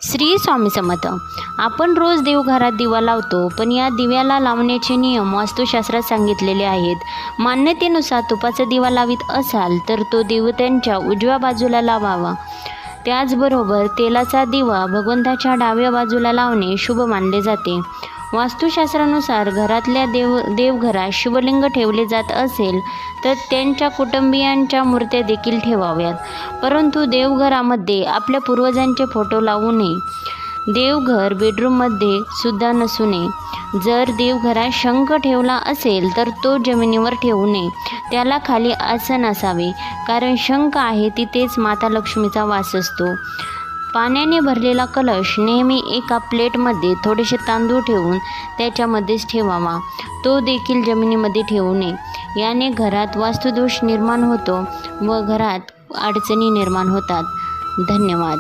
श्री स्वामी समर्थ. आपण रोज देवघरात दिवा लावतो, पण या दिव्याला लावण्याचे नियम वास्तुशास्त्रात सांगितलेले आहेत. मान्यतेनुसार तुपाचा दिवा लावित असाल तर तो देवतांच्या उजव्या बाजूला लावावा. त्याचबरोबर तेलाचा दिवा भगवंताच्या डाव्या बाजूला लावणे शुभ मानले जाते. वास्तुशास्त्रानुसार घरातल्या देवघरात शिवलिंग ठेवले जात असेल तर त्यांच्या कुटुंबियांच्या मूर्त्या देखील ठेवाव्यात, परंतु देवघरामध्ये आपल्या पूर्वजांचे फोटो लावू नये. देवघर बेडरूममध्ये सुद्धा नसू नये. जर देवघरात शंख ठेवला असेल तर तो जमिनीवर ठेवू नये, त्याला खाली आसन असावे, कारण शंख आहे तिथेच माता लक्ष्मीचा वास असतो. पाण्याने भरलेला कलश नेहमी एका प्लेटमध्ये थोडेसे तांदूळ ठेवून त्याच्यामध्येच ठेवावा. तो देखील जमिनीमध्ये ठेवू नये. याने घरात वास्तुदोष निर्माण होतो व घरात अडचणी निर्माण होतात. धन्यवाद.